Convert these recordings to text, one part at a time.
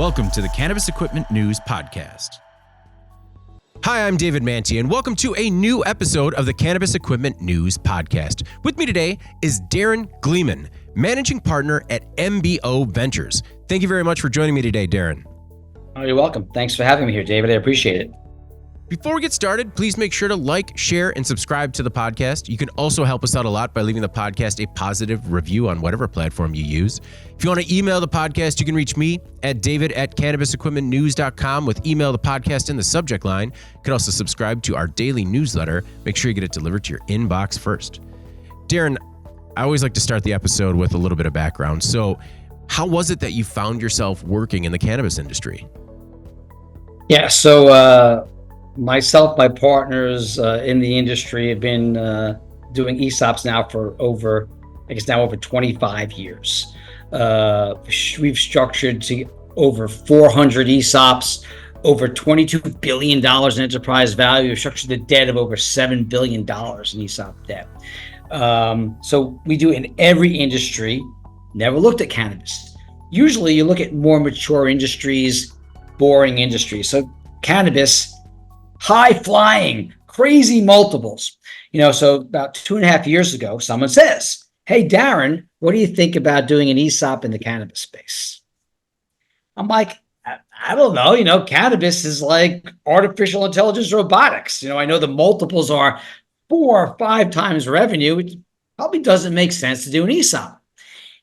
Welcome to the Cannabis Equipment News Podcast. Hi, I'm David Manti, and welcome to a new episode of the Cannabis Equipment News Podcast. With me today is Darren Gleeman, Managing Partner at MBO Ventures. Thank you very much for joining me today, Darren. Oh, you're welcome. Thanks for having me here, David. I appreciate it. Before we get started, please make sure to like, share, and subscribe to the podcast. You can also help us out a lot by leaving the podcast a positive review on whatever platform you use. If you want to email the podcast, you can reach me at david@cannabisequipmentnews.com with email the podcast in the subject line. You can also subscribe to our daily newsletter. Make sure you get it delivered to your inbox first. Darren, I always like to start the episode with a little bit of background. So how was it that you found yourself working in the cannabis industry? Yeah, so myself, my partners in the industry have been doing ESOPs now for over 25 years. We've structured to over 400 ESOPs, over $22 billion in enterprise value. We've structured the debt of over $7 billion in ESOP debt. So we do in every industry. Never looked at cannabis. Usually you look at more mature industries, boring industries. So cannabis, high flying, crazy multiples. So about 2.5 years ago, someone says, "Hey, Darren, what do you think about doing an ESOP in the cannabis space?" I'm like, I don't know. Cannabis is like artificial intelligence robotics. I know the multiples are 4 or 5 times revenue. It probably doesn't make sense to do an ESOP.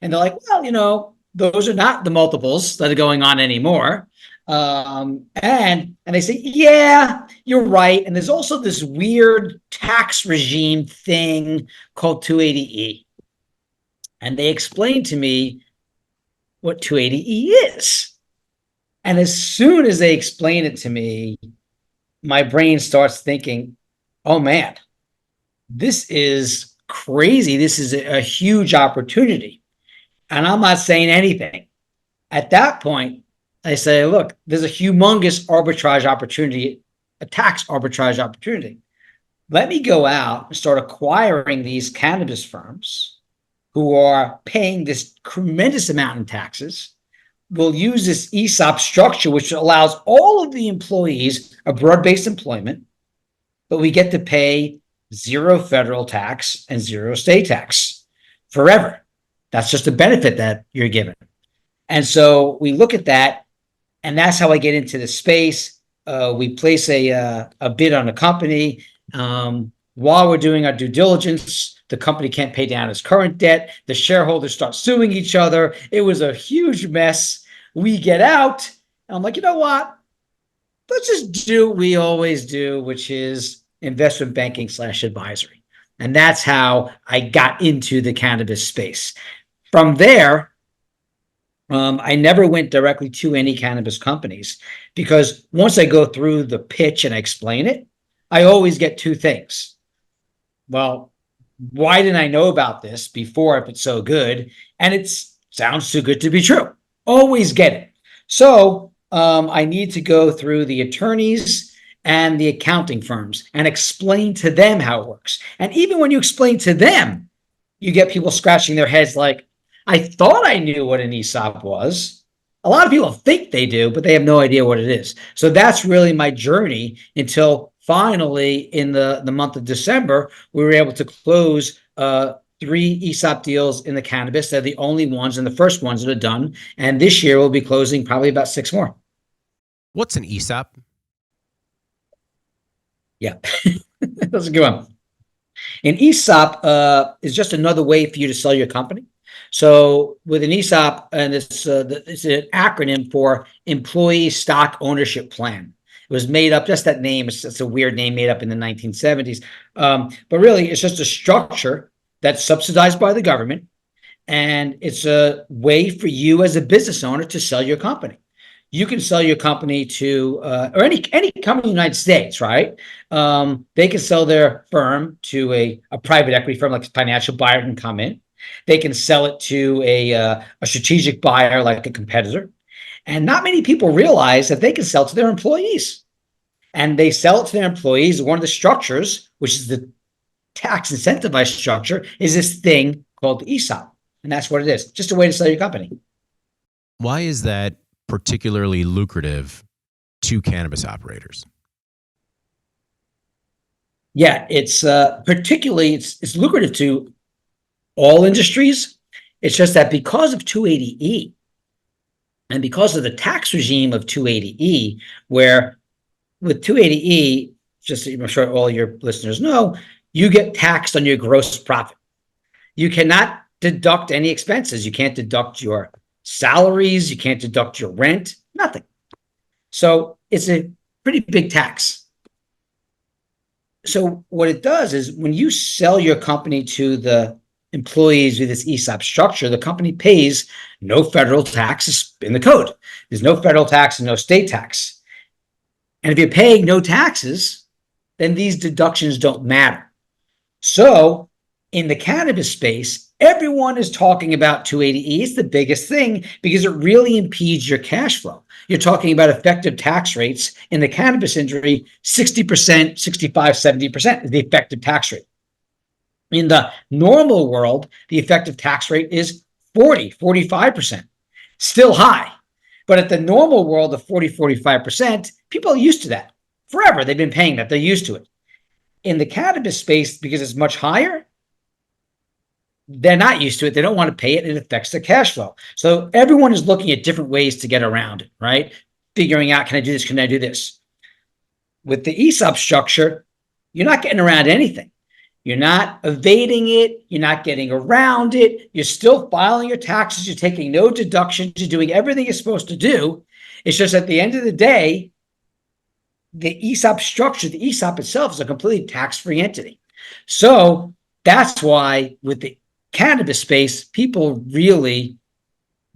And they're like, well, those are not the multiples that are going on anymore. And they say, yeah, you're right. And there's also this weird tax regime thing called 280E. And they explained to me what 280E is. And as soon as they explain it to me, my brain starts thinking, oh man, this is crazy. This is a huge opportunity. And I'm not saying anything. At that point, I say, look, there's a humongous arbitrage opportunity, a tax arbitrage opportunity. Let me go out and start acquiring these cannabis firms who are paying this tremendous amount in taxes. We'll use this ESOP structure, which allows all of the employees a broad-based employment, but we get to pay 0 federal tax and 0 state tax forever. That's just a benefit that you're given. And so we look at that. And that's how I get into the space. We place a bid on a company. While we're doing our due diligence, the company can't pay down its current debt. The shareholders start suing each other. It was a huge mess. We get out. And I'm like, you know what? Let's just do what we always do, which is investment banking / advisory. And that's how I got into the cannabis space. From there, I never went directly to any cannabis companies because once I go through the pitch and I explain it, I always get 2 things. Well, why didn't I know about this before if it's so good? And it sounds too good to be true. Always get it. So I need to go through the attorneys and the accounting firms and explain to them how it works. And even when you explain to them, you get people scratching their heads like, I thought I knew what an ESOP was. A lot of people think they do, but they have no idea what it is. So that's really my journey until finally in the month of December, we were able to close 3 ESOP deals in the cannabis. They're the only ones and the first ones that are done. And this year we'll be closing probably about 6 more. What's an ESOP? Yeah, that's a good one. An ESOP is just another way for you to sell your company. So with an ESOP, and it's an acronym for Employee Stock Ownership Plan. It was made up, just that name, it's a weird name made up in the 1970s. But really, it's just a structure that's subsidized by the government. And it's a way for you as a business owner to sell your company. You can sell your company to, or any company in the United States, right? They can sell their firm to a private equity firm, like a financial buyer can come in. They can sell it to a strategic buyer like a competitor. And not many people realize that they can sell to their employees. And they sell it to their employees. One of the structures, which is the tax incentivized structure, is this thing called the ESOP. And that's what it is. Just a way to sell your company. Why is that particularly lucrative to cannabis operators? Yeah, it's particularly it's lucrative to all industries. It's just that because of 280E and because of the tax regime of 280E, where with 280E, just so I'm sure all your listeners know, you get taxed on your gross profit. You cannot deduct any expenses. You can't deduct your salaries. You can't deduct your rent, nothing. So it's a pretty big tax. So what it does is when you sell your company to the employees with this ESOP structure, the company pays no federal taxes in the code. There's no federal tax and no state tax. And if you're paying no taxes, then these deductions don't matter. So in the cannabis space, everyone is talking about 280E. It's the biggest thing because it really impedes your cash flow. You're talking about effective tax rates in the cannabis industry, 60%, 65, 70% is the effective tax rate. In the normal world, the effective tax rate is 40, 45%, still high. But at the normal world of 40, 45%, people are used to that. Forever, they've been paying that. They're used to it. In the cannabis space, because it's much higher, they're not used to it. They don't want to pay it. It affects their cash flow. So everyone is looking at different ways to get around it, right? Figuring out, can I do this? Can I do this? With the ESOP structure, you're not getting around anything. You're not evading it. You're not getting around it. You're still filing your taxes. You're taking no deductions. You're doing everything you're supposed to do. It's just at the end of the day, the ESOP structure, the ESOP itself is a completely tax-free entity. So that's why with the cannabis space, people really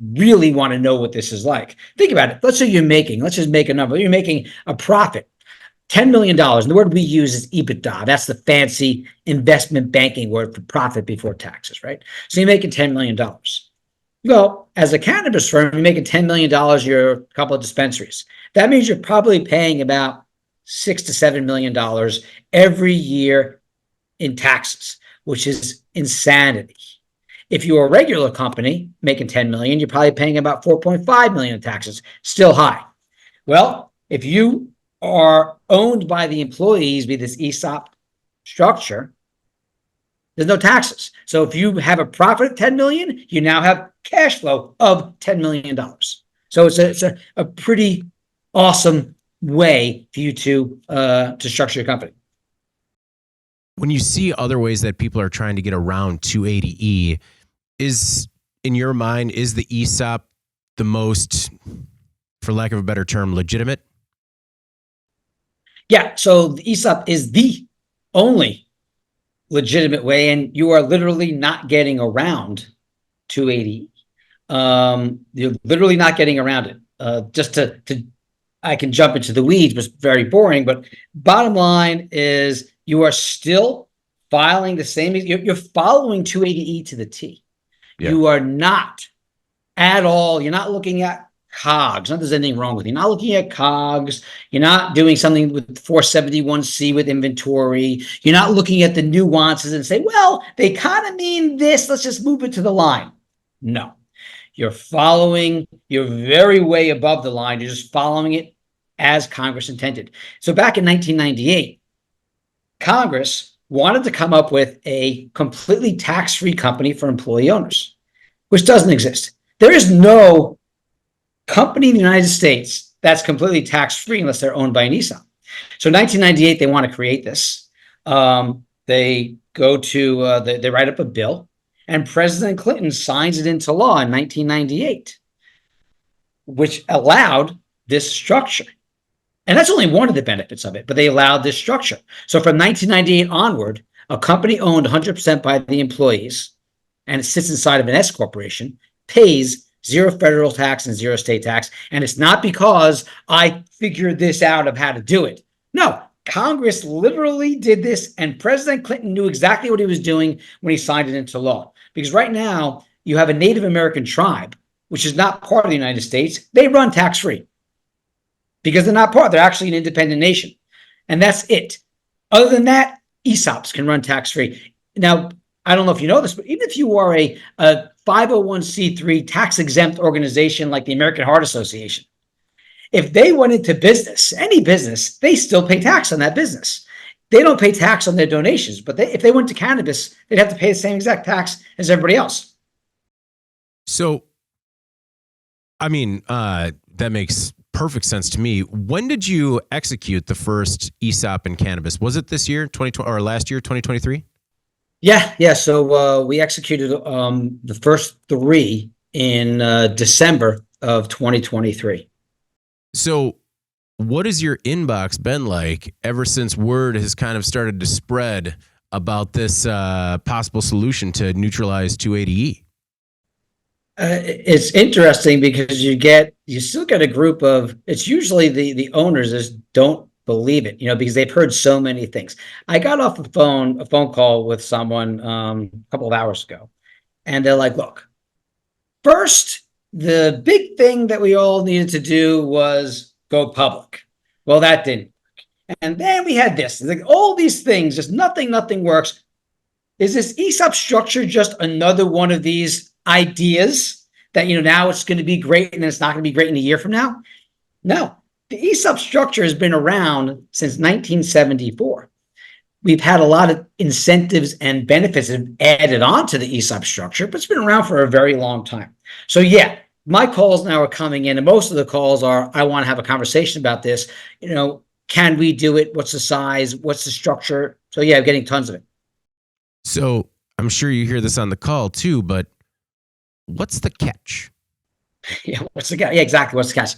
want to know what this is like. Think about it. Let's say let's just make a number. You're making a profit, $10 million. And the word we use is EBITDA. That's the fancy investment banking word for profit before taxes, right? So you're making $10 million. Well, as a cannabis firm, you're making $10 million, you're a couple of dispensaries. That means you're probably paying about $6 to $7 million every year in taxes, which is insanity. If you're a regular company making 10 million, you're probably paying about 4.5 million in taxes, still high. Well, if you are owned by the employees with this ESOP structure, there's no taxes. So if you have a profit of 10 million, you now have cash flow of $10 million. So it's a pretty awesome way for you to structure your company. When you see other ways that people are trying to get around 280E, in your mind, is the ESOP the most, for lack of a better term, legitimate? Yeah, so the ESOP is the only legitimate way, and you are literally not getting around 280. You're literally not getting around it. Just to I can jump into the weeds, but it's very boring. But bottom line is you are still filing the same. You're following 280E to the T. Yeah. You are not at all. You're not looking at COGS. Not that there's anything wrong with you. You're not looking at COGS. You're not doing something with 471C with inventory. You're not looking at the nuances and say, well, they kind of mean this. Let's just move it to the line. No. You're very way above the line. You're just following it as Congress intended. So back in 1998, Congress wanted to come up with a completely tax-free company for employee owners, which doesn't exist. There is no company in the United States that's completely tax-free unless they're owned by an ESOP. So in 1998, they want to create this. They go to, they write up a bill, and President Clinton signs it into law in 1998, which allowed this structure. And that's only one of the benefits of it, but they allowed this structure. So from 1998 onward, a company owned 100% by the employees, and it sits inside of an S corporation, pays zero federal tax and zero state tax. And it's not because I figured this out of how to do it. No, Congress literally did this, and President Clinton knew exactly what he was doing when he signed it into law. Because right now, you have a Native American tribe, which is not part of the United States. They run tax-free because they're not part. They're actually an independent nation. And that's it. Other than that, ESOPs can run tax-free. Now, I don't know if you know this, but even if you are a 501c3 tax exempt organization like the American Heart Association, if they went into business, any business, they still pay tax on that business. They don't pay tax on their donations, but if they went to cannabis, they'd have to pay the same exact tax as everybody else. So, I mean, that makes perfect sense to me. When did you execute the first ESOP in cannabis? Was it this year, 2020, or last year, 2023? Yeah. So we executed the first three in December of 2023. So, what has your inbox been like ever since word has kind of started to spread about this possible solution to neutralize 280E? It's interesting because you still get a group of, it's usually the owners just don't believe it, because they've heard so many things. I got off a phone call with someone a couple of hours ago, and they're like, look, first, the big thing that we all needed to do was go public. Well, that didn't work. And then we had this, like all these things, just nothing works. Is this ESOP structure just another one of these ideas that, now it's going to be great and then it's not going to be great in a year from now? No, the ESOP structure has been around since 1974. We've had a lot of incentives and benefits that have added on to the ESOP structure, but it's been around for a very long time. So yeah, my calls now are coming in, and most of the calls are, I want to have a conversation about this. Can we do it? What's the size? What's the structure? So yeah, I'm getting tons of it. So I'm sure you hear this on the call too, but what's the catch? Yeah, what's the catch? Yeah, exactly. What's the catch?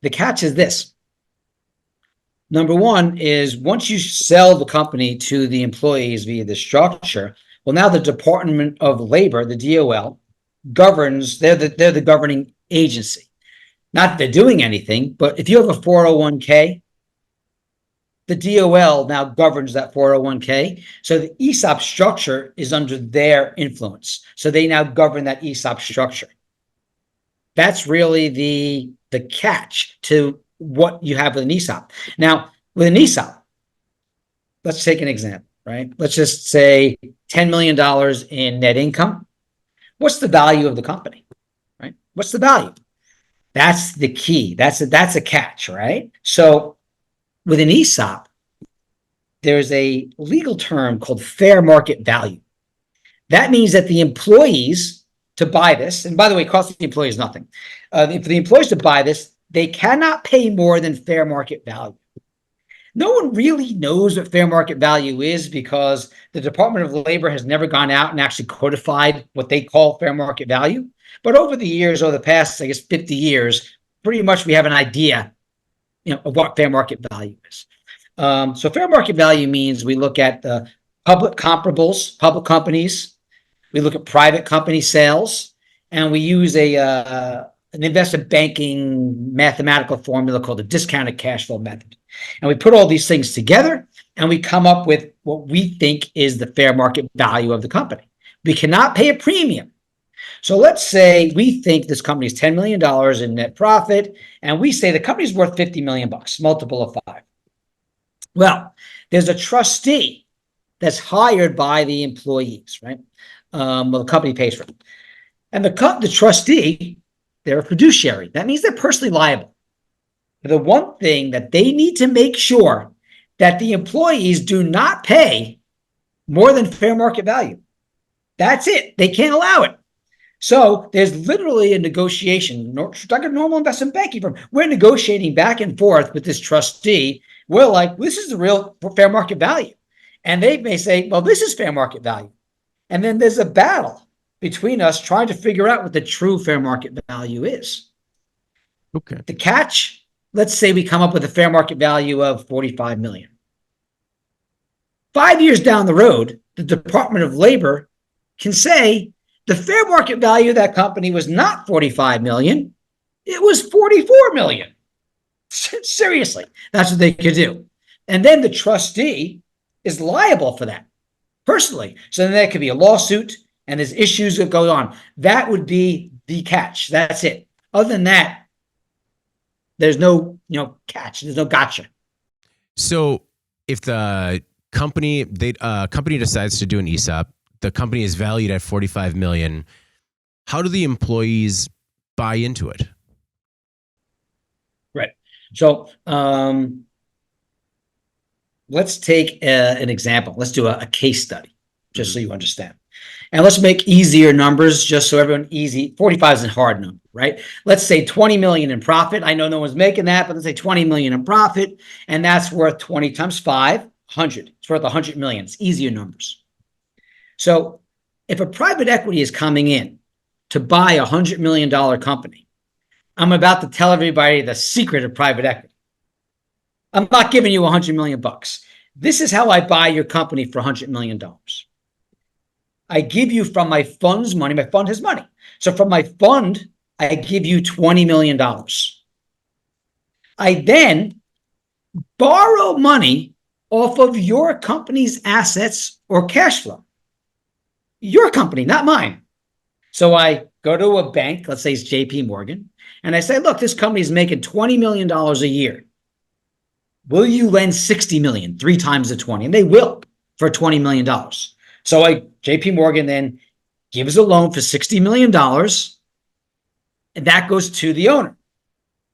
The catch is this. Number one is once you sell the company to the employees via the structure, well, now the Department of Labor, the DOL, governs. They're the governing agency. Not that they're doing anything, but if you have a 401k, the DOL now governs that 401k. So the ESOP structure is under their influence. So they now govern that ESOP structure. That's really the catch to what you have with an ESOP. Now, with an ESOP, let's take an example, right? Let's just say $10 million in net income. What's the value of the company, right? What's the value? That's the key. That's a catch, right? So with an ESOP, there's a legal term called fair market value. That means that the employees to buy this, and by the way, it costs the employees nothing. For the employees to buy this, they cannot pay more than fair market value. No one really knows what fair market value is because the Department of Labor has never gone out and actually codified what they call fair market value. But over the years, over the past, I guess, 50 years, pretty much we have an idea, of what fair market value is. So fair market value means we look at the public comparables, public companies. We look at private company sales, and we use an investment banking mathematical formula called the discounted cash flow method. And we put all these things together, and we come up with what we think is the fair market value of the company. We cannot pay a premium. So let's say we think this company is $10 million in net profit, and we say the company's worth $50 million, multiple of 5. Well, there's a trustee that's hired by the employees, right? Well, the company pays for it. And the trustee, they're a fiduciary. That means they're personally liable. The one thing that they need to make sure that the employees do not pay more than fair market value. That's it. They can't allow it. So there's literally a negotiation, like a normal investment banking firm. We're negotiating back and forth with this trustee. We're like, this is the real fair market value. And they may say, well, this is fair market value. And then there's a battle between us trying to figure out what the true fair market value is. Okay. The catch, let's say we come up with a fair market value of $45 million. 5 years down the road, the Department of Labor can say the fair market value of that company was not $45 million. It was $44 million. Seriously, that's what they could do. And then the trustee is liable for that personally. So then there could be a lawsuit and there's issues that go on. That would be the catch. That's it. Other than that, there's no, catch. There's no gotcha. So if the company decides to do an ESOP. The company is valued at $45 million. How do the employees buy into it? Right. So let's take an example. Let's do a case study, just so you understand. And let's make easier numbers, just so everyone easy. 45 is a hard number, right? Let's say 20 million in profit. I know no one's making that, but let's say 20 million in profit, and that's worth 20 times 5, 100. It's worth 100 million. It's easier numbers. So if a private equity is coming in to buy a $100 million company, I'm about to tell everybody the secret of private equity. I'm not giving you $100 million bucks. This is how I buy your company for $100 million. I give you from my fund's money. My fund has money. So from my fund, I give you $20 million. I then borrow money off of your company's assets or cash flow. Your company, not mine. So I go to a bank, let's say it's JP Morgan, and I say, look, this company is making $20 million a year. Will you lend 60 million, 3 times the 20? And they will for $20 million. So JP Morgan then gives a loan for $60 million, and that goes to the owner.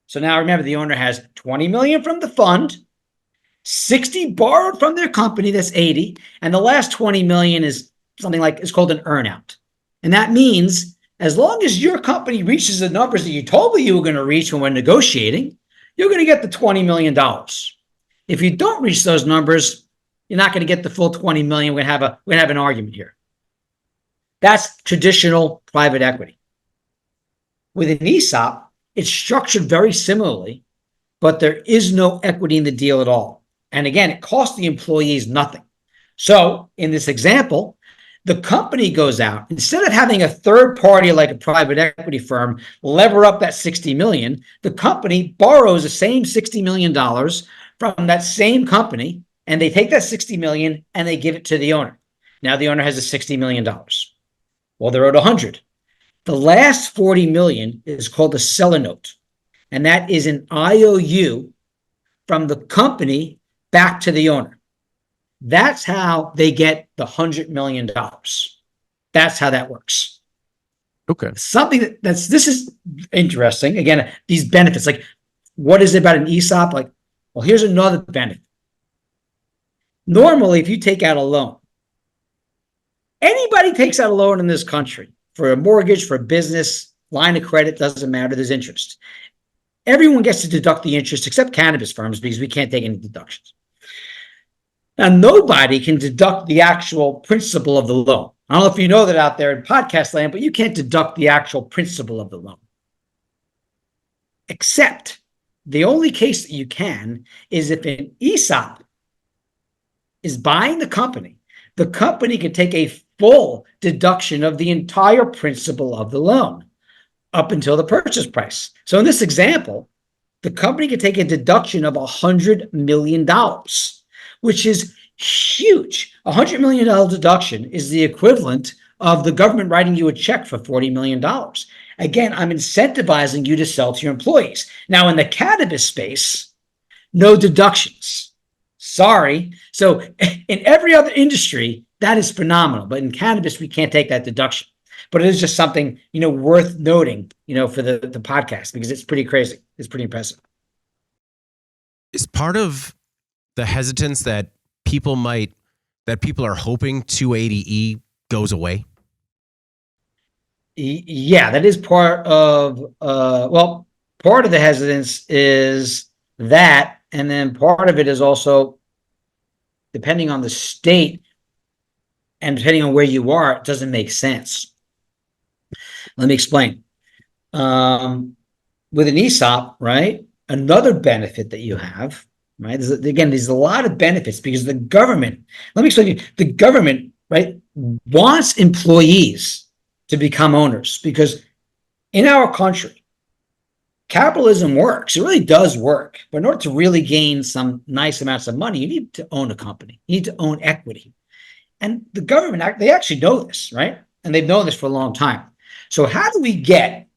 So now remember, the owner has 20 million from the fund, 60 borrowed from their company, that's 80, and the last 20 million is something like, it's called an earnout. And that means as long as your company reaches the numbers that you told me you were going to reach when we're negotiating, you're going to get the $20 million. If you don't reach those numbers, you're not going to get the full 20 million. We're going to have an argument here. That's traditional private equity. With an ESOP, it's structured very similarly, but there is no equity in the deal at all. And again, it costs the employees nothing. So in this example, the company goes out, instead of having a third party like a private equity firm lever up that 60 million, the company borrows the same $60 million from that same company, and they take that 60 million and they give it to the owner. Now the owner has a $60 million. Well, they're owed 100. The last 40 million is called a seller note, and that is an IOU from the company back to the owner. That's how they get the $100 million. That's how that works. Okay. Something this is interesting. Again, these benefits, like what is it about an ESOP? Like, well, here's another benefit. Normally, if you take out a loan, anybody takes out a loan in this country for a mortgage, for a business, line of credit, doesn't matter, there's interest. Everyone gets to deduct the interest except cannabis firms because we can't take any deductions. Now, nobody can deduct the actual principal of the loan. I don't know if you know that out there in podcast land, but you can't deduct the actual principal of the loan. Except the only case that you can is if an ESOP is buying the company can take a full deduction of the entire principal of the loan up until the purchase price. So in this example, the company can take a deduction of $100 million, which is huge. $100 million deduction is the equivalent of the government writing you a check for $40 million. Again, I'm incentivizing you to sell to your employees. Now, in the cannabis space, no deductions. Sorry. So in every other industry, that is phenomenal. But in cannabis, we can't take that deduction. But it is just something, worth noting, for the podcast, because it's pretty crazy. It's pretty impressive. Is part of the hesitance that people are hoping 280E goes away? Yeah, that is part of, part of the hesitance is that, and then part of it is also, depending on the state and depending on where you are, it doesn't make sense. Let me explain. With an ESOP, right, another benefit that you have, right, there's a lot of benefits because the government, let me explain to you, the government, right, wants employees to become owners because in our country, capitalism works. It really does work. But in order to really gain some nice amounts of money, you need to own a company. You need to own equity. And the government, they actually know this, right? And they've known this for a long time. So how do we get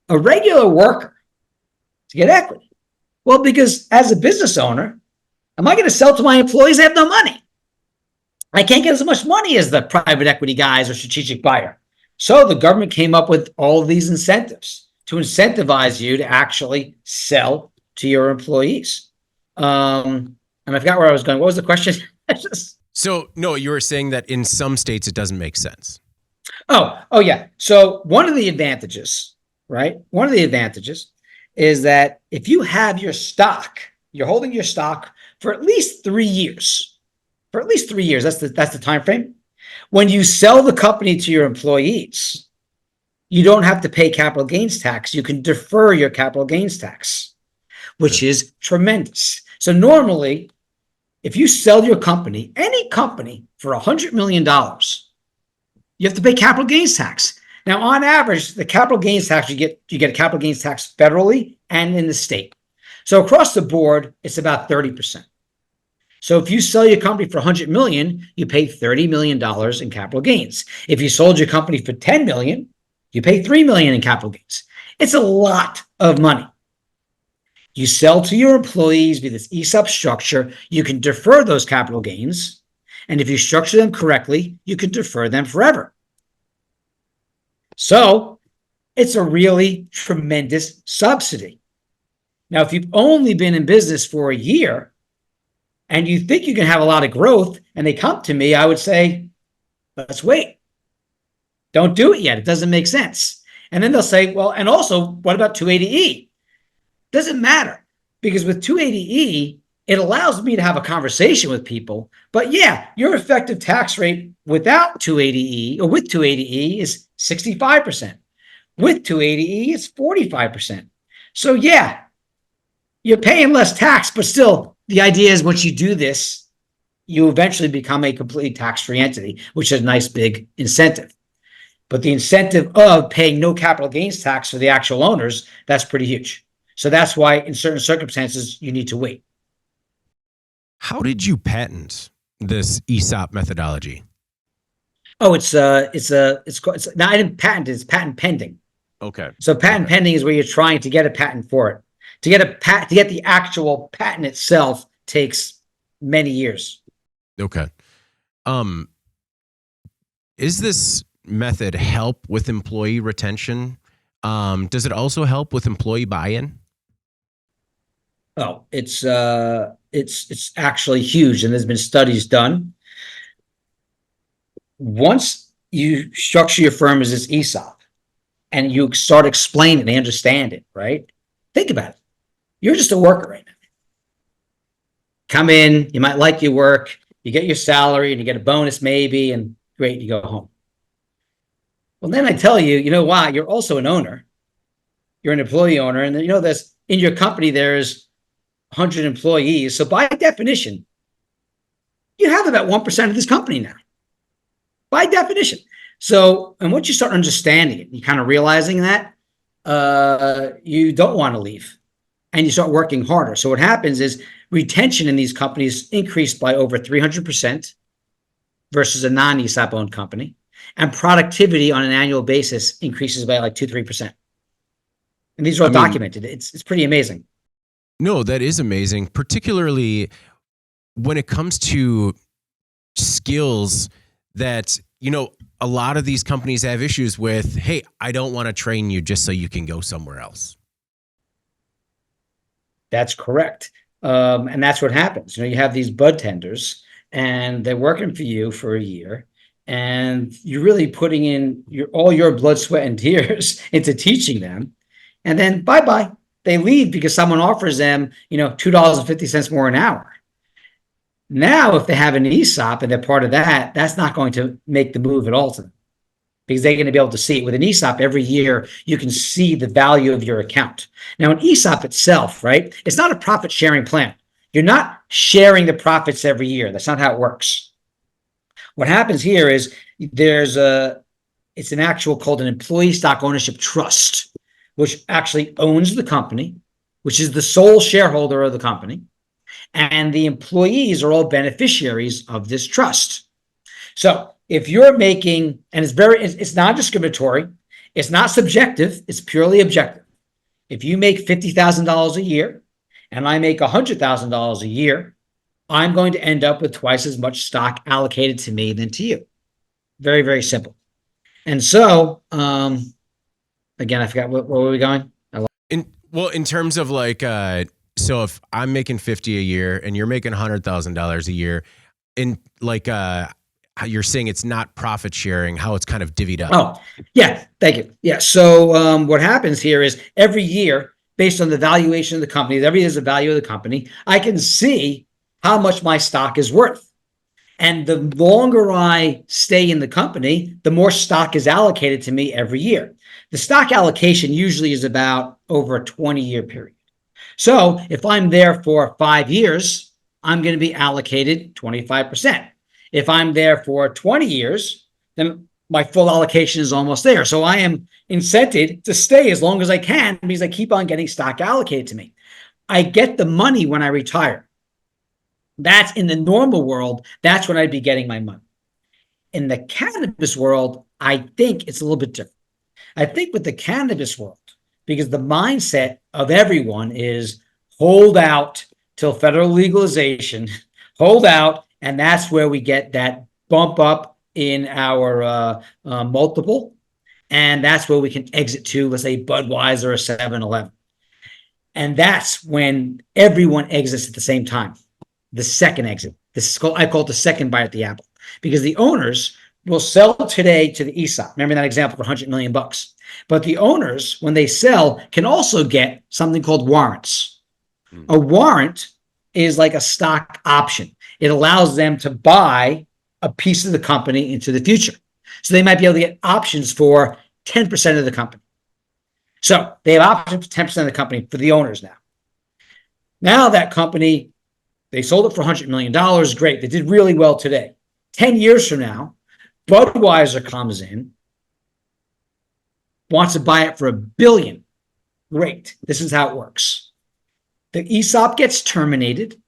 a regular worker to get equity? Well, because as a business owner, am I going to sell to my employees? They have no money. I can't get as much money as the private equity guys or strategic buyer. So the government came up with all of these incentives to incentivize you to actually sell to your employees. And I forgot where I was going. What was the question? So, no, you were saying that in some states it doesn't make sense. Oh, yeah. So one of the advantages, right? One of the advantages is that if you have your stock, you're holding your stock for at least 3 years. For at least 3 years, that's the time frame. When you sell the company to your employees, you don't have to pay capital gains tax. You can defer your capital gains tax, which is tremendous. So normally, if you sell your company, any company, for $100 million, you have to pay capital gains tax. Now, on average, the capital gains tax, you get a capital gains tax federally and in the state. So across the board, it's about 30%. So if you sell your company for $100 million, you pay $30 million in capital gains. If you sold your company for $10 million, you pay $3 million in capital gains. It's a lot of money. You sell to your employees via this ESOP structure, you can defer those capital gains. And if you structure them correctly, you can defer them forever. So it's a really tremendous subsidy. Now, if you've only been in business for a year and you think you can have a lot of growth and they come to me, I would say, let's wait. Don't do it yet. It doesn't make sense. And then they'll say, well, and also, what about 280E? Doesn't matter, because with 280E, it allows me to have a conversation with people. But yeah, your effective tax rate without 280E or with 280E is 65%. With 280E, it's 45%. So yeah, you're paying less tax, but still, the idea is once you do this, you eventually become a completely tax-free entity, which is a nice big incentive. But the incentive of paying no capital gains tax for the actual owners, that's pretty huge. So that's why in certain circumstances, you need to wait. How did you patent this ESOP methodology? Oh, it's now I didn't patent it, it's patent pending. Okay. So patent pending is where you're trying to get a patent for it. To get the actual patent itself takes many years. Okay. Is this method help with employee retention? Does it also help with employee buy-in? Oh, it's actually huge, and there's been studies done. Once you structure your firm as this ESOP and you start explaining and they understand it, right? Think about it. You're just a worker right now. Come in, you might like your work, you get your salary and you get a bonus maybe, and great, you go home. Well, then I tell you, you know why? You're also an owner. You're an employee owner, and you know this, in your company there's 100 employees. So by definition, you have about 1% of this company now. By definition. So, and once you start understanding it, you kind of realizing that, you don't want to leave and you start working harder. So what happens is retention in these companies increased by over 300% versus a non-ESOP owned company. And productivity on an annual basis increases by like 2-3%. And these are all documented. It's pretty amazing. No, that is amazing, particularly when it comes to skills that, you know, a lot of these companies have issues with. Hey, I don't want to train you just so you can go somewhere else. That's correct. And that's what happens. You know, you have these bud tenders and they're working for you for a year, and you're really putting in all your blood, sweat, and tears into teaching them. And then bye-bye. They leave because someone offers them, you know, $2.50 more an hour. Now, if they have an ESOP and they're part of that, that's not going to make the move at all to them, because they're going to be able to see it. With an ESOP, every year you can see the value of your account. Now, an ESOP itself, right? It's not a profit sharing plan. You're not sharing the profits every year. That's not how it works. What happens here is it's an actual called an employee stock ownership trust, which actually owns the company, which is the sole shareholder of the company. And the employees are all beneficiaries of this trust. So if you're making, and it's non-discriminatory, it's not subjective, it's purely objective. If you make $50,000 a year and I make $100,000 a year, I'm going to end up with twice as much stock allocated to me than to you. Very, very simple. And so, again, I forgot where were we going? In terms of like, so if I'm making 50 a year and you're making $100,000 a year, in like, you're saying it's not profit sharing, how it's kind of divvied up. Oh, yeah. Thank you. Yeah. So what happens here is every year, based on the valuation of the company, every year is the value of the company, I can see how much my stock is worth. And the longer I stay in the company, the more stock is allocated to me every year. The stock allocation usually is about over a 20-year period. So if I'm there for 5 years, I'm going to be allocated 25%. If I'm there for 20 years, then my full allocation is almost there. So I am incented to stay as long as I can because I keep on getting stock allocated to me. I get the money when I retire. That's in the normal world. That's when I'd be getting my money. In the cannabis world, I think it's a little bit different. I think with the cannabis world, because the mindset of everyone is hold out till federal legalization, hold out, and that's where we get that bump up in our multiple, and that's where we can exit to, let's say, Budweiser or 7-Eleven. And that's when everyone exits at the same time. The second exit. This is called, I call it the second bite at the apple, because the owners will sell today to the ESOP. Remember that example for $100 million bucks. But the owners, when they sell, can also get something called warrants. A warrant is like a stock option. It allows them to buy a piece of the company into the future. So they might be able to get options for 10% of the company. So they have options for 10% of the company for the owners now. Now that company, they sold it for $100 million. Great. They did really well today. 10 years from now, Budweiser comes in, wants to buy it for $1 billion. Great. This is how it works. The ESOP gets terminated.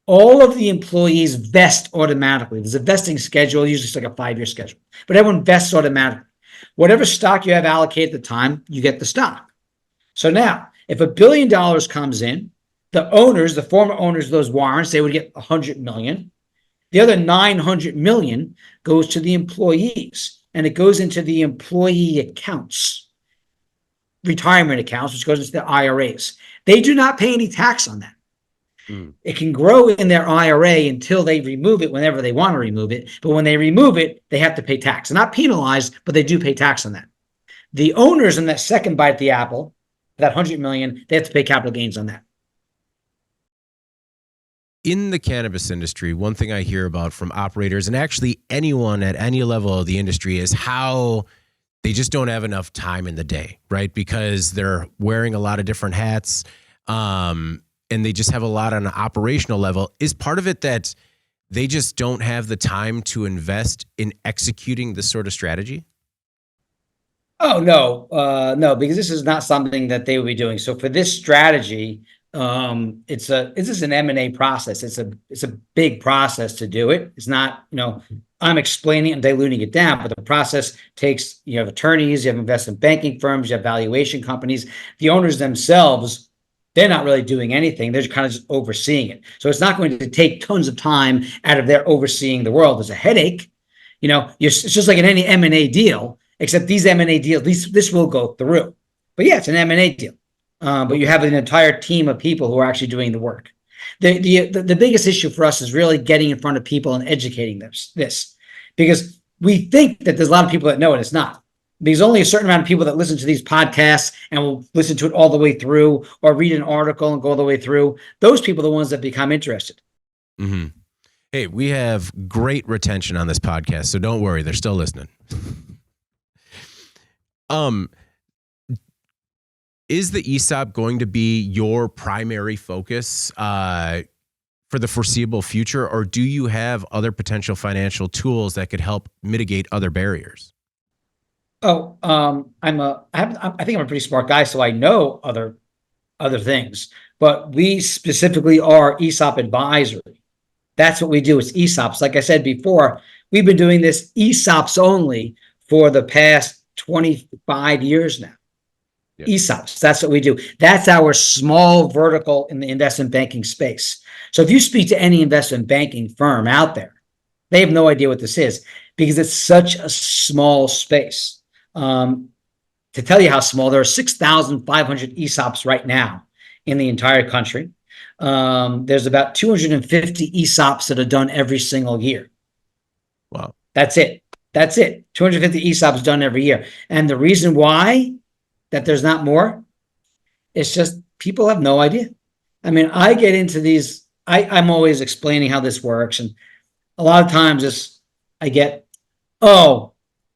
All of the employees vest automatically. There's a vesting schedule, usually it's like a 5-year schedule, but everyone vests automatically. Whatever stock you have allocated at the time, you get the stock. So now, if $1 billion comes in, the owners, the former owners of those warrants, they would get $100 million. The other $900 million goes to the employees, and it goes into the employee accounts, retirement accounts, which goes into the IRAs. They do not pay any tax on that. It can grow in their IRA until they remove it whenever they want to remove it. But when they remove it, they have to pay tax. They're not penalized, but they do pay tax on that. The owners in that second bite at the apple, that $100 million, they have to pay capital gains on that. In the cannabis industry, one thing I hear about from operators and actually anyone at any level of the industry is how they just don't have enough time in the day, right? Because they're wearing a lot of different hats, and they just have a lot on an operational level. Is part of it that they just don't have the time to invest in executing this sort of strategy? Oh, no, no, because this is not something that they would be doing. So for this strategy, it's just an M&A process. It's a big process to do it. It's not, I'm explaining it and diluting it down, but the process takes, you have attorneys, you have investment banking firms, you have valuation companies. The owners themselves, they're not really doing anything. They're kind of just overseeing it. So it's not going to take tons of time out of their overseeing the world. There's a headache. It's just like in any M&A deal, except these M&A deals, this will go through. But yeah, it's an M&A deal. But you have an entire team of people who are actually doing the work. The biggest issue for us is really getting in front of people and educating this, because we think that there's a lot of people that know it. It's not. There's only a certain amount of people that listen to these podcasts and will listen to it all the way through, or read an article and go all the way through. Those people are the ones that become interested. Mm-hmm. Hey, we have great retention on this podcast, so don't worry, they're still listening. Is the ESOP going to be your primary focus for the foreseeable future, or do you have other potential financial tools that could help mitigate other barriers? Oh, I think I'm a pretty smart guy, so I know other things. But we specifically are ESOP advisory. That's what we do. It's ESOPs. Like I said before, we've been doing this ESOPs only for the past 25 years now. Yeah. ESOPs. That's what we do. That's our small vertical in the investment banking space. So if you speak to any investment banking firm out there, they have no idea what this is because it's such a small space. To tell you how small, there are 6,500 ESOPs right now in the entire country. There's about 250 ESOPs that are done every single year. Wow. That's it. That's it. 250 ESOPs done every year. And the reason why that there's not more, it's just people have no idea. I mean, I get into these, I'm always explaining how this works. And a lot of times I get, oh,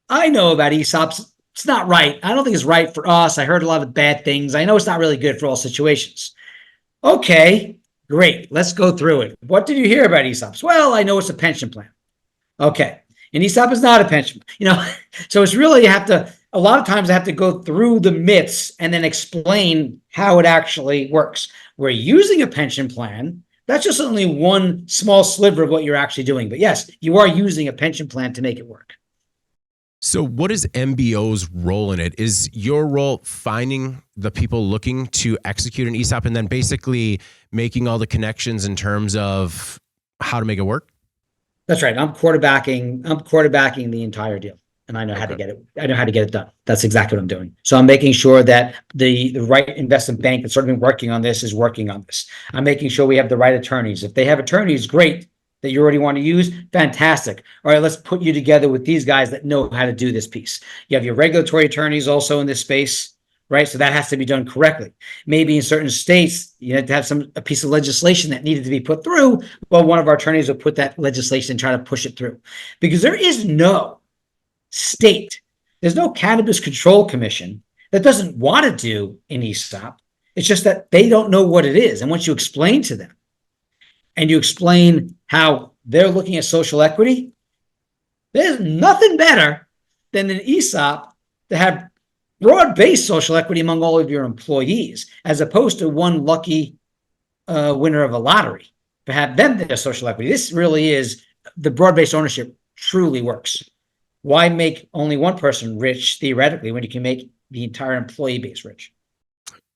I know about ESOPs. It's not right. I don't think it's right for us. I heard a lot of bad things. I know it's not really good for all situations. Okay, great. Let's go through it. What did you hear about ESOPs? Well, I know it's a pension plan. Okay. And ESOP is not a pension, so it's really a lot of times I have to go through the myths and then explain how it actually works. We're using a pension plan. That's just only one small sliver of what you're actually doing. But yes, you are using a pension plan to make it work. So what is MBO's role in it? Is your role finding the people looking to execute an ESOP and then basically making all the connections in terms of how to make it work? That's right. I'm quarterbacking the entire deal, and I know how to get it. I know how to get it done. That's exactly what I'm doing. So I'm making sure that the right investment bank that's sort of been working on this is working on this. I'm making sure we have the right attorneys. If they have attorneys, great, that you already want to use, fantastic. All right, let's put you together with these guys that know how to do this piece. You have your regulatory attorneys also in this space, right? So that has to be done correctly. Maybe in certain states, you had to have a piece of legislation that needed to be put through. Well, one of our attorneys will put that legislation and try to push it through. Because there is no state, there's no Cannabis Control Commission that doesn't want to do an ESOP. It's just that they don't know what it is. And once you explain to them, and you explain how they're looking at social equity, there's nothing better than an ESOP to have broad-based social equity among all of your employees, as opposed to one lucky winner of a lottery to have them their social equity. This really is, the broad-based ownership truly works. Why make only one person rich theoretically when you can make the entire employee base rich?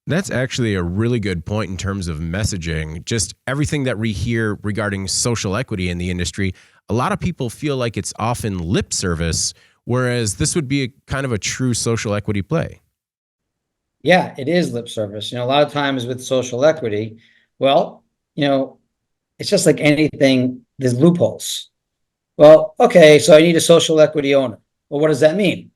That's actually a really good point in terms of messaging. Just everything that we hear regarding social equity in the industry, a lot of people feel like it's often lip service, whereas this would be kind of a true social equity play. Yeah, it is lip service. A lot of times with social equity, well, it's just like anything, there's loopholes. Well, okay, so I need a social equity owner. Well, what does that mean?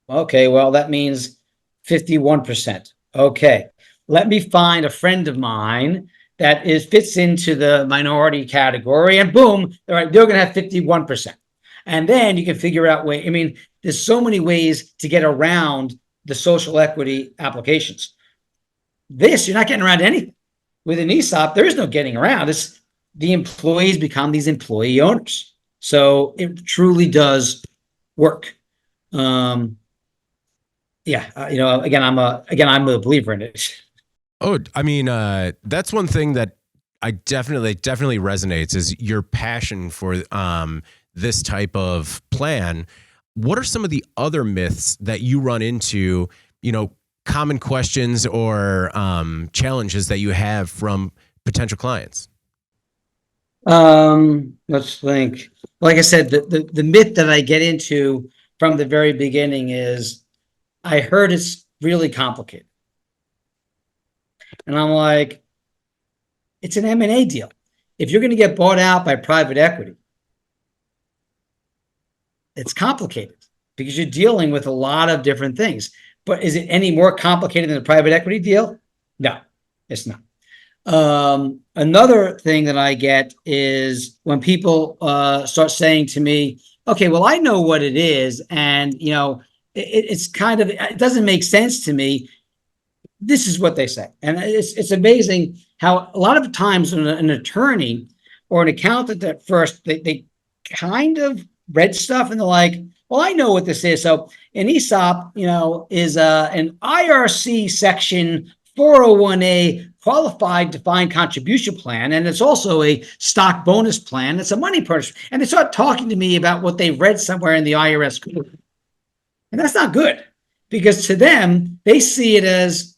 Okay, well, that means 51%. Okay, let me find a friend of mine that fits into the minority category, and boom, all right, they're going to have 51%. And then you can figure out there's so many ways to get around the social equity applications. You're not getting around anything. With an ESOP, there is no getting around. The employees become these employee owners. So it truly does work. Again, I'm a believer in it. Oh, I mean, that's one thing that I definitely resonates is your passion for this type of plan. What are some of the other myths that you run into, common questions or challenges that you have from potential clients? Let's think. Like I said, the myth that I get into from the very beginning is I heard it's really complicated. And I'm like, it's an M&A deal. If you're going to get bought out by private equity, it's complicated because you're dealing with a lot of different things. But is it any more complicated than a private equity deal? No, it's not. Another thing that I get is when people start saying to me, okay, well, I know what it is. And, it doesn't make sense to me. This is what they say. And it's amazing how a lot of times an attorney or an accountant at first, they kind of read stuff and they're like, well, I know what this is. So an ESOP, is an IRC section 401A qualified defined contribution plan. And it's also a stock bonus plan. It's a money purchase. And they start talking to me about what they read somewhere in the IRS code. And that's not good because to them, they see it as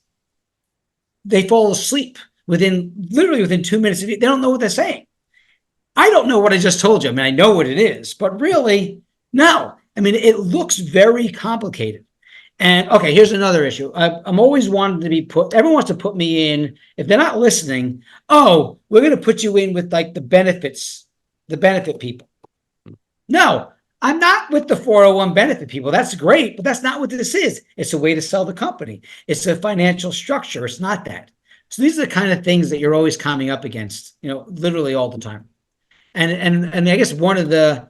they fall asleep literally within 2 minutes. They don't know what they're saying. I don't know what I just told you. I mean, I know what it is, but really, no. I mean, it looks very complicated. And okay, here's another issue. I'm always wanting to be everyone wants to put me in. If they're not listening, oh, we're going to put you in with like the benefit people. No, I'm not with the 401 benefit people. That's great, but that's not what this is. It's a way to sell the company. It's a financial structure. It's not that. So these are the kind of things that you're always coming up against, literally all the time. And I guess one of the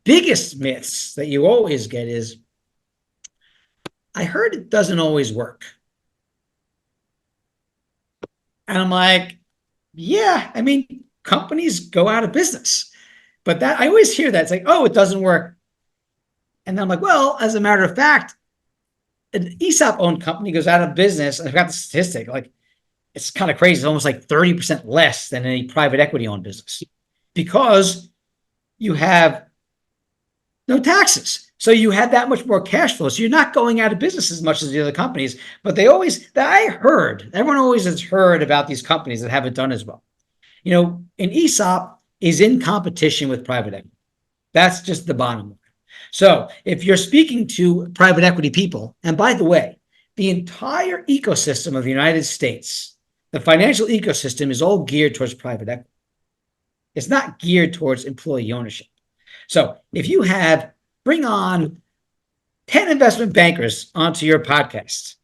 biggest myths that you always get is, I heard it doesn't always work. And I'm like, yeah, I mean, companies go out of business. But that I always hear that. It's like, oh, it doesn't work. And then I'm like, well, as a matter of fact, an ESOP owned company goes out of business. And I've got the statistic, like, it's kind of crazy. It's almost like 30% less than any private equity owned business, because you have no taxes. So you have that much more cash flow. So you're not going out of business as much as the other companies. But everyone always has heard about these companies that haven't done as well. An ESOP is in competition with private equity. That's just the bottom line. So if you're speaking to private equity people, and by the way, the entire ecosystem of the United States, the financial ecosystem, is all geared towards private equity. It's not geared towards employee ownership. So if you bring on 10 investment bankers onto your podcast,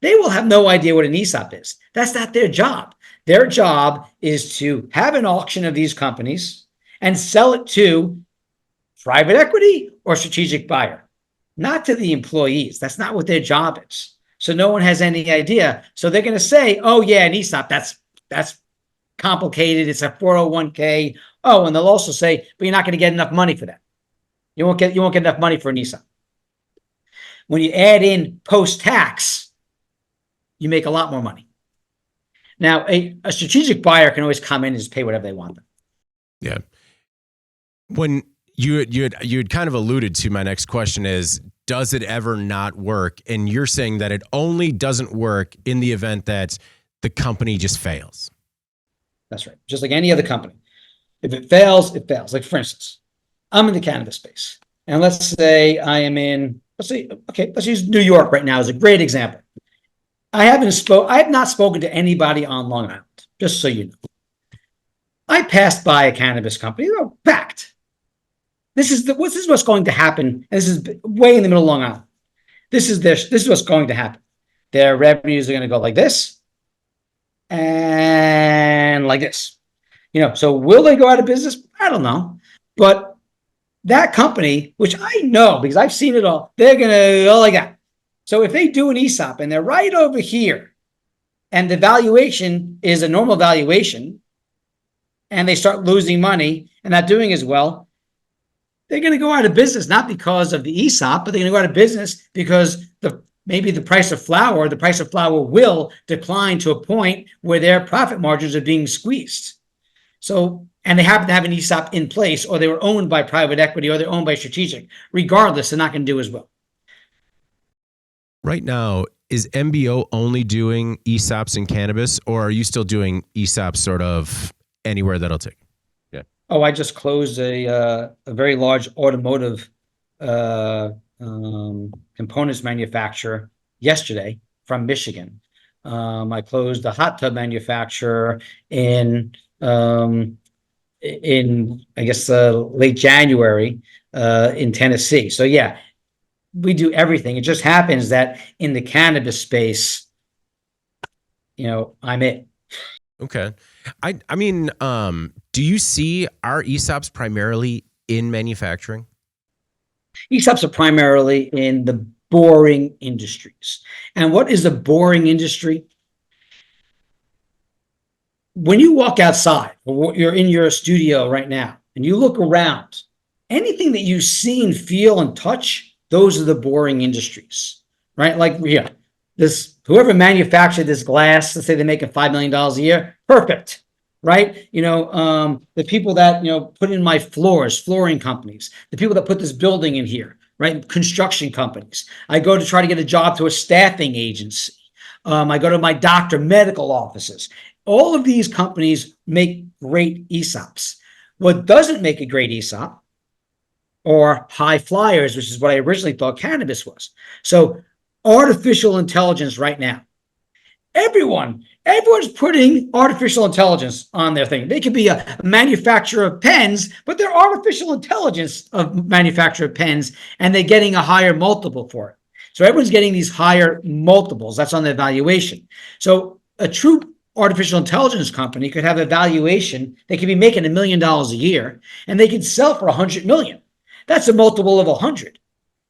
they will have no idea what an ESOP is. That's not their job. Their job is to have an auction of these companies and sell it to private equity or strategic buyer, not to the employees. That's not what their job is. So no one has any idea. So they're going to say, oh yeah, an ESOP, that's complicated. It's a 401k. Oh, and they'll also say, but you're not going to get enough money for that. You won't get enough money for an ESOP. When you add in post-tax, you make a lot more money. Now, a strategic buyer can always come in and just pay whatever they want. Yeah. When you had kind of alluded to my next question is, does it ever not work? And you're saying that it only doesn't work in the event that the company just fails. That's right. Just like any other company. If it fails, it fails. Like, for instance, I'm in the cannabis space. And let's say I am let's use New York right now as a great example. I have not spoken to anybody on Long Island, just so you know. I passed by a cannabis company. They're backed. This is what's going to happen. And this is way in the middle of Long Island. This is what's going to happen. Their revenues are going to go like this and like this. So will they go out of business? I don't know. But that company, which I know because I've seen it all, they're going to go like that. So if they do an ESOP and they're right over here and the valuation is a normal valuation and they start losing money and not doing as well, they're going to go out of business, not because of the ESOP, but they're going to go out of business because maybe the price of flower will decline to a point where their profit margins are being squeezed. So, and they happen to have an ESOP in place, or they were owned by private equity, or they're owned by strategic. Regardless, they're not going to do as well. Right now, is MBO only doing ESOPs in cannabis, or are you still doing ESOPs sort of anywhere that'll take? Yeah. Oh, I just closed a very large automotive components manufacturer yesterday from Michigan. I closed a hot tub manufacturer in I guess late January in Tennessee. So yeah, we do everything. It just happens that in the cannabis space, I'm it. Okay. I mean, do you see our ESOPs primarily in manufacturing? ESOPs are primarily in the boring industries. And what is a boring industry? When you walk outside, or you're in your studio right now, and you look around, anything that you see and feel and touch, those are the boring industries, right? Like, whoever manufactured this glass, let's say they're making $5 million a year, perfect, right? The people that, put in my flooring companies, the people that put this building in here, right? Construction companies. I go to try to get a job to a staffing agency. I go to my doctor, medical offices. All of these companies make great ESOPs. What doesn't make a great ESOP are high flyers, which is what I originally thought cannabis was. So artificial intelligence right now, everyone's putting artificial intelligence on their thing. They could be a manufacturer of pens, but they're artificial intelligence of manufacturer of pens, and they're getting a higher multiple for it. So everyone's getting these higher multiples. That's on their valuation. So a true artificial intelligence company could have a valuation. They could be making $1 million a year, and they could sell for 100 million. That's a multiple of 100.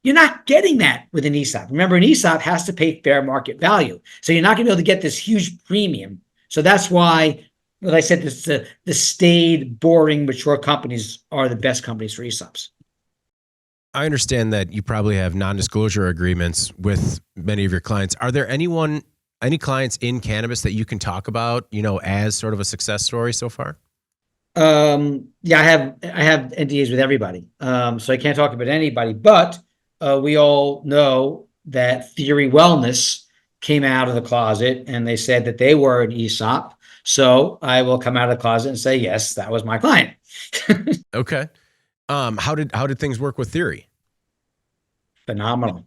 You're not getting that with an ESOP. Remember, an ESOP has to pay fair market value. So you're not going to be able to get this huge premium. So that's why, like I said, the staid, boring, mature companies are the best companies for ESOPs. I understand that you probably have non-disclosure agreements with many of your clients. Are there any clients in cannabis that you can talk about, as sort of a success story so far? Yeah, I have NDAs with everybody. So I can't talk about anybody, but we all know that Theory Wellness came out of the closet and they said that they were an ESOP. So I will come out of the closet and say, yes, that was my client. Okay. How did things work with Theory? Phenomenal.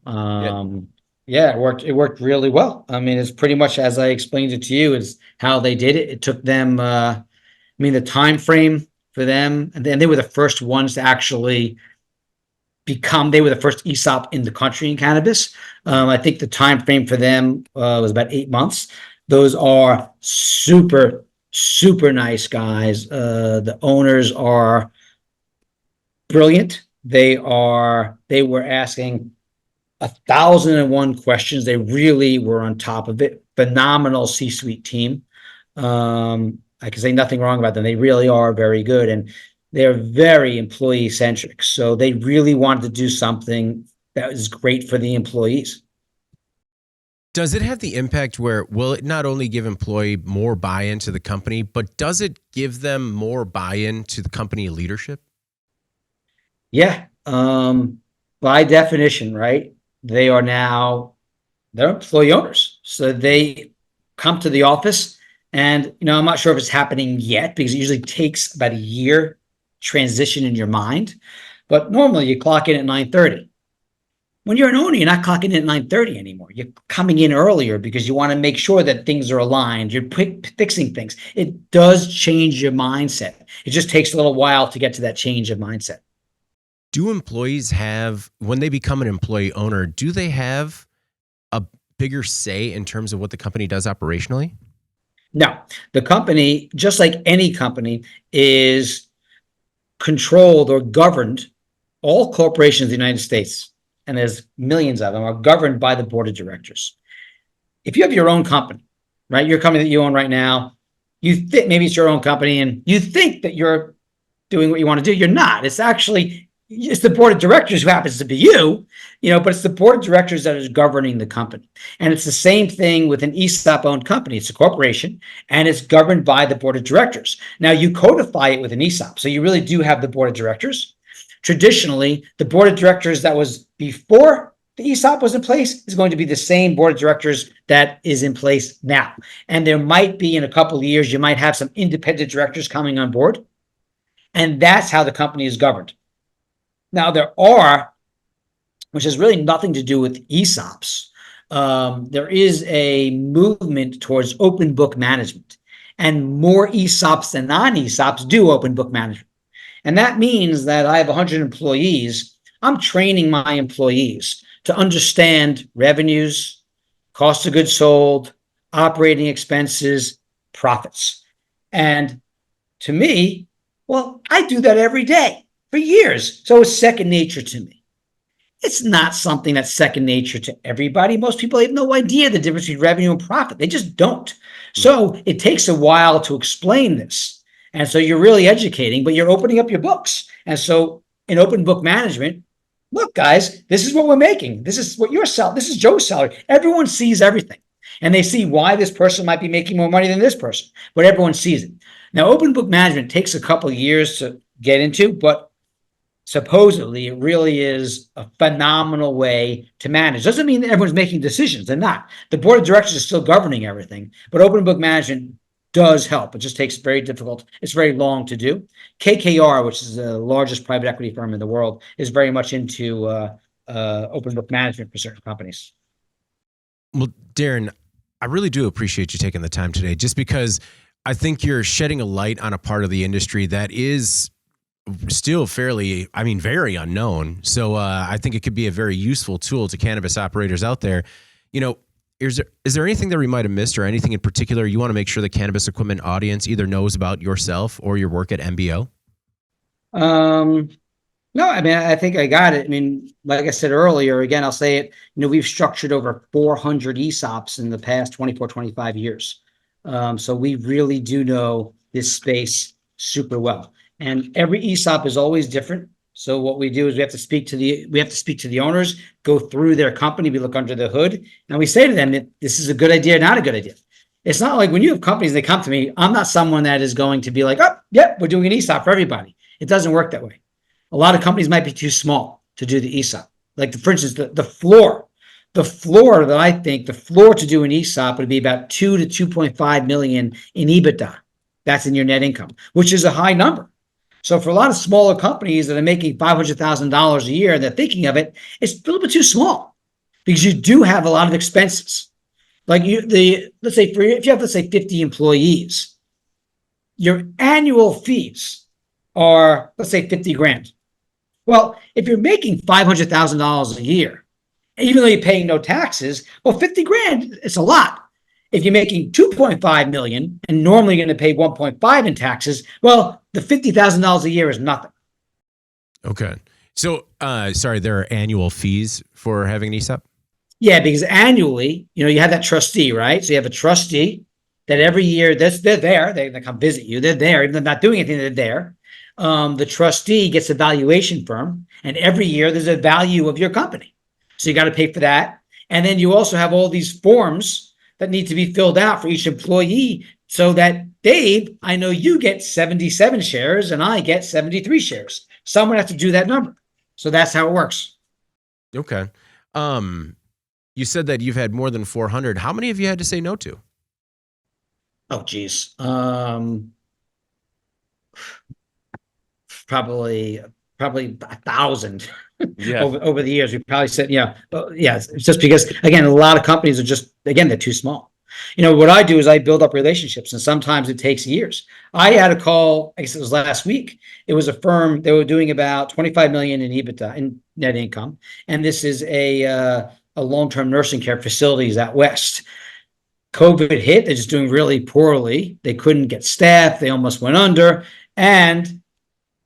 Yeah, it worked really well. I mean, it's pretty much as I explained it to you, is how they did it. It took them, the time frame for them, and then they were the first ones to actually they were the first ESOP in the country in cannabis. I think the time frame for them was about 8 months. Those are super, super nice guys. The owners are brilliant. They were asking 1,001 questions. They really were on top of it. Phenomenal C-suite team. I can say nothing wrong about them. They really are very good, and they're very employee centric. So they really wanted to do something that was great for the employees. Does it have the impact where will it not only give employee more buy-in to the company, but does it give them more buy-in to the company leadership? Yeah. By definition, right? They're employee owners. So they come to the office, and I'm not sure if it's happening yet because it usually takes about a year transition in your mind. But normally you clock in at 9:30. When you're an owner, you're not clocking in at 9:30 anymore. You're coming in earlier because you want to make sure that things are aligned. You're fixing things. It does change your mindset. It just takes a little while to get to that change of mindset. Do employees when they become an employee owner, do they have a bigger say in terms of what the company does operationally? No, the company, just like any company, is controlled or governed. All corporations in the United States, and there's millions of them, are governed by the board of directors. If you have your own company, right, your company that you own right now, you think maybe it's your own company and you think that you're doing what you want to do. You're not. It's the board of directors who happens to be you, but it's the board of directors that is governing the company. And it's the same thing with an ESOP owned company. It's a corporation and it's governed by the board of directors. Now you codify it with an ESOP. So you really do have the board of directors. Traditionally, the board of directors that was before the ESOP was in place is going to be the same board of directors that is in place now. And there might be, in a couple of years, you might have some independent directors coming on board. And that's how the company is governed. Now, which has really nothing to do with ESOPs, there is a movement towards open book management. And more ESOPs than non-ESOPs do open book management. And that means that I have 100 employees. I'm training my employees to understand revenues, cost of goods sold, operating expenses, profits. And to me, well, I do that every day for years. So it's second nature to me. It's not something that's second nature to everybody. Most people have no idea the difference between revenue and profit. They just don't. So it takes a while to explain this. And so you're really educating, but you're opening up your books. And so in open book management, look, guys, this is what we're making. This is what you're selling. This is Joe's salary. Everyone sees everything. And they see why this person might be making more money than this person, but everyone sees it. Now, open book management takes a couple of years to get into, but supposedly it really is a phenomenal way to manage. Doesn't mean that everyone's making decisions. They're not. The board of directors is still governing everything, but open book management does help. It just takes very difficult. It's very long to do. KKR, which is the largest private equity firm in the world, is very much into open book management for certain companies. Well, Darren, I really do appreciate you taking the time today, just because I think you're shedding a light on a part of the industry that is still very unknown. So I think it could be a very useful tool to cannabis operators out there. Is there anything that we might have missed, or anything in particular you want to make sure the cannabis equipment audience either knows about yourself or your work at MBO? No, I think I got it. Like I said earlier, again, I'll say it, we've structured over 400 ESOPs in the past 24, 25 years. So we really do know this space super well. And every ESOP is always different. So what we do is we have to speak to the owners, go through their company, we look under the hood, and we say to them that this is a good idea, not a good idea. It's not like when you have companies, they come to me, I'm not someone that is going to be like, oh, yeah, we're doing an ESOP for everybody. It doesn't work that way. A lot of companies might be too small to do the ESOP. Like, for instance, the floor to do an ESOP would be about 2 to 2.5 million in EBITDA. That's in your net income, which is a high number. So for a lot of smaller companies that are making $500,000 a year, they're thinking of it, it's a little bit too small, because you do have a lot of expenses. Like let's say if you have 50 employees, your annual fees are, let's say, 50 grand. Well, if you're making $500,000 a year, even though you're paying no taxes, well, 50 grand, it's a lot. If you're making 2.5 million and normally you're going to pay 1.5 in taxes, well, the $50,000 a year is nothing. Okay. So, there are annual fees for having an ESOP? Yeah, because annually, you have that trustee, right? So you have a trustee that every year they're there. They come visit you. They're there. Even though they're not doing anything, they're there. The trustee gets a valuation firm, and every year there's a value of your company. So you got to pay for that. And then you also have all these forms that need to be filled out for each employee, so that, Dave, I know you get 77 shares and I get 73 shares. Someone has to do that number. So that's how it works. Okay. You said that you've had more than 400. How many have you had to say no to? Oh, geez. Probably 1,000. Yeah. over the years. We probably said, it's just because, again, a lot of companies are they're too small. What I do is I build up relationships, and sometimes it takes years. I had a call, I guess it was last week. It was a firm, they were doing about 25 million in EBITDA, in net income. And this is a long-term nursing care facilities out West. COVID hit, they're just doing really poorly. They couldn't get staff. They almost went under. And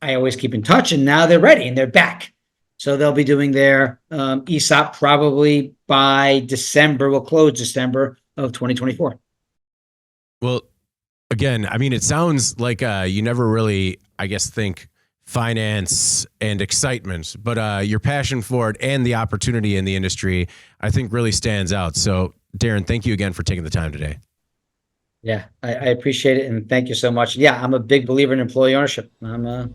I always keep in touch, and now they're ready and they're back. So they'll be doing their ESOP probably by December. We'll close December of 2024. Well, again, it sounds like you never really, think finance and excitement, but your passion for it and the opportunity in the industry, I think, really stands out. So, Darren, thank you again for taking the time today. Yeah, I appreciate it, and thank you so much. Yeah, I'm a big believer in employee ownership. I'm an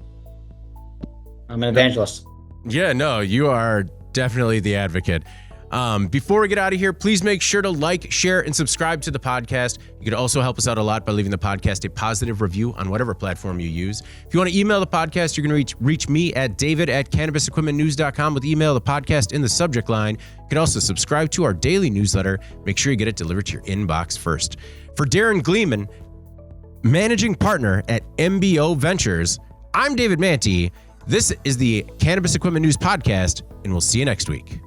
evangelist. Yeah, no, you are definitely the advocate. Before we get out of here, please make sure to like, share, and subscribe to the podcast. You could also help us out a lot by leaving the podcast a positive review on whatever platform you use. If you want to email the podcast, you're going to reach me at david@cannabisequipmentnews.com with email the podcast in the subject line. You can also subscribe to our daily newsletter. Make sure you get it delivered to your inbox first. For Darren Gleeman, managing partner at MBO Ventures, I'm David Manti. This is the Cannabis Equipment News Podcast, and we'll see you next week.